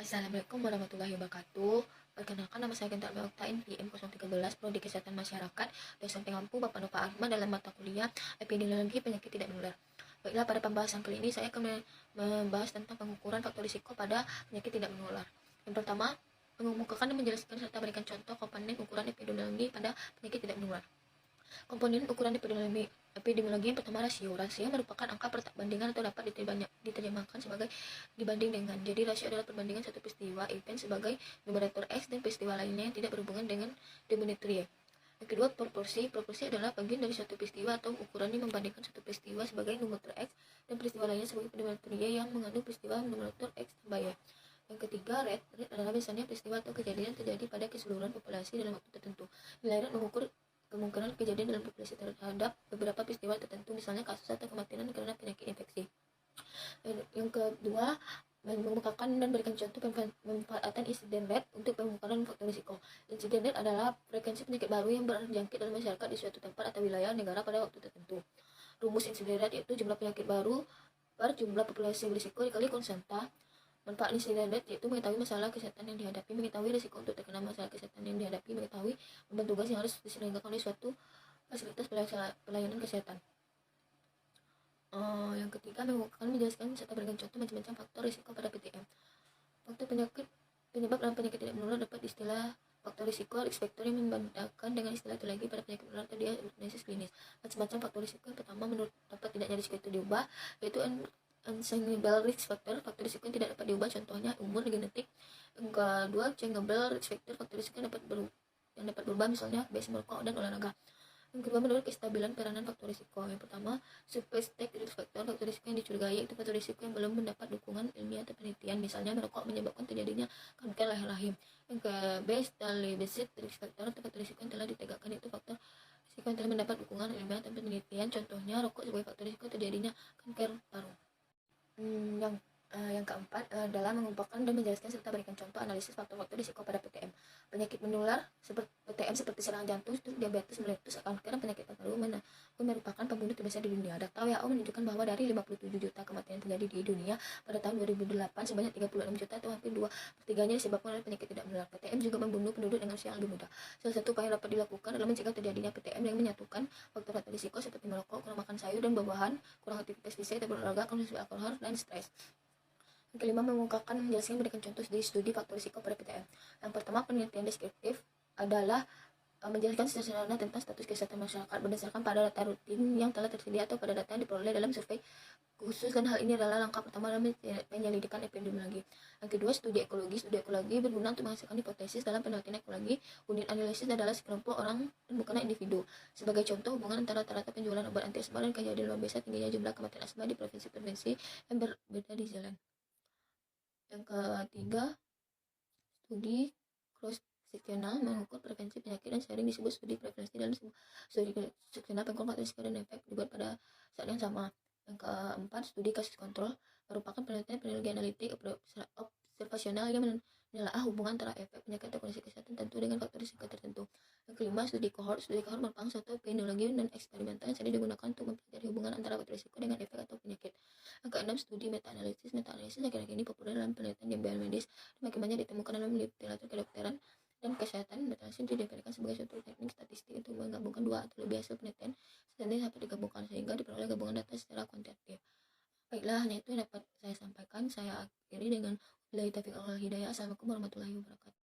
Assalamualaikum warahmatullahi wabarakatuh. Perkenalkan, nama saya Genta Almeoktain, PM 013, Prodi Kesehatan Masyarakat, dosen pengampu Bapak Nova Arma dalam mata kuliah Epidemiologi Penyakit Tidak Menular. Baiklah, pada pembahasan kali ini saya akan membahas tentang pengukuran faktor risiko pada penyakit tidak menular. Yang pertama, mengemukakan dan menjelaskan serta berikan contoh komponen ukuran epidemiologi pada penyakit tidak menular. Komponen ukuran epidemiologi yang pertama rasio. Rasio merupakan angka perbandingan atau dapat diterjemahkan sebagai dibanding dengan. Jadi rasio adalah perbandingan satu peristiwa event sebagai numerator X dan peristiwa lainnya yang tidak berhubungan dengan denominator Y. Yang kedua, proporsi. Proporsi adalah bagian dari suatu peristiwa atau ukuran yang membandingkan suatu peristiwa sebagai numerator X dan peristiwa lainnya sebagai denominator Y yang mengandung peristiwa numerator X tambah Y. Yang ketiga, rate. Rate adalah biasanya peristiwa atau kejadian terjadi pada keseluruhan populasi dalam waktu tertentu. Nilai rate mengukur kemungkinan kejadian dalam populasi terhadap beberapa peristiwa tertentu, misalnya kasus atau kematian karena penyakit infeksi. Yang kedua, mengemukakan dan berikan contoh pemanfaatan insiden rate untuk pengukuran faktor risiko. Insiden rate adalah frekuensi penyakit baru yang berjangkit dalam masyarakat di suatu tempat atau wilayah negara pada waktu tertentu. Rumus insiden rate yaitu jumlah penyakit baru per jumlah populasi berisiko dikali konstanta. Manfaat insiden rate yaitu mengetahui masalah kesehatan yang dihadapi, mengetahui risiko untuk terkena masalah kesehatan yang dihadapi, mengetahui beban tugas yang harus diselesaikan oleh suatu fasilitas pelayanan kesehatan. Yang ketiga, akan menjelaskan serta berikan contoh macam-macam faktor risiko pada PTM. Faktor penyebab dalam penyakit tidak menular dapat istilah faktor risiko risk factor yang membedakan dengan istilah itu lagi pada penyakit menular atau diagnosis klinis. Macam-macam faktor risiko. Yang pertama, menurut dapat tidaknya risiko itu diubah, yaitu unchangeable risk factor. Faktor risiko yang tidak dapat diubah, contohnya umur, genetik. Yang kedua, changeable risk factor. Faktor risiko yang dapat berubah, misalnya kebiasaan merokok dan olahraga. Yang kedua, menurut kestabilan peranan faktor risiko. Yang pertama, suspect risk factor. Faktor risiko yang dicurigai itu faktor risiko yang belum mendapat dukungan ilmiah atau penelitian, misalnya merokok menyebabkan terjadinya kanker leher rahim. Yang kedua, established risk factor atau faktor risiko yang telah ditegakkan itu faktor risiko yang telah mendapat dukungan ilmiah atau penelitian, contohnya rokok sebagai faktor risiko terjadinya kanker paru. Yang keempat adalah mengumpulkan dan menjelaskan serta berikan contoh analisis faktor-faktor risiko pada PTM. Penyakit menular seperti PTM seperti serangan jantung, stroke, diabetes, meletus, kanker, dan penyakit paru merupakan pembunuh terbesar di dunia. Data WHO menunjukkan bahwa dari 57 juta kematian terjadi di dunia pada tahun 2008, sebanyak 36 juta atau hampir 2/3-nya disebabkan oleh penyakit tidak menular. PTM juga membunuh penduduk dengan usia yang lebih muda. Salah satu upaya yang dapat dilakukan adalah mencegah terjadinya PTM dengan menyatukan faktor-faktor risiko seperti merokok, kurang makan sayur dan buah-buahan, kurang aktivitas fisik, berolahraga, konsumsi alkohol, dan stres. Yang kelima, mengungkapkan, menjelaskan, memberikan contoh dari studi faktor risiko pada PTM. Yang pertama, penelitian deskriptif adalah menjelaskan secara sederhana tentang status kesehatan masyarakat berdasarkan pada data rutin yang telah tersedia atau pada data yang diperoleh dalam survei khusus, dan hal ini adalah langkah pertama dalam penyelidikan epidemiologi. Yang kedua, studi ekologi. Studi ekologi berguna untuk menghasilkan hipotesis dalam penelitian ekologi. Unit analisis adalah sekelompok orang dan bukanlah individu. Sebagai contoh, hubungan antara rata-rata penjualan obat anti asma dan kejadian luar biasa tingginya jumlah kematian asma di provinsi-provinsi yang berbeda di Zealand. Yang ketiga, studi cross seksional mengukur prevensi penyakit dan sering disebut studi prevalensi. Dalam studi seksional pengkontrol risiko dan efek dibuat pada saat yang sama. Yang keempat, studi kasus kontrol merupakan penelitian epidemiologi analitik observasional yang menelaah hubungan antara efek penyakit atau kondisi kesehatan tertentu dengan faktor risiko tertentu. Yang kelima, studi kohort. Studi kohort merupakan suatu epidemiologi dan eksperimental yang sering digunakan untuk mempelajari hubungan antara faktor risiko dengan efek atau penyakit. Yang keenam, studi meta-analisis. Meta-analisis akhir-akhir ini populer dalam penelitian di biomedis dan makin banyak ditemukan dalam literatur kedokteran dan kesehatan. Meta-analisis didapatkan sebagai suatu teknik statistik untuk menggabungkan dua atau lebih hasil penelitian statistik dapat digabungkan sehingga diperoleh gabungan data secara kuantitatif. Baiklah, hanya itu yang dapat saya sampaikan. Saya akhiri dengan wabillahi taufiq wal hidayah. Assalamualaikum warahmatullahi wabarakatuh.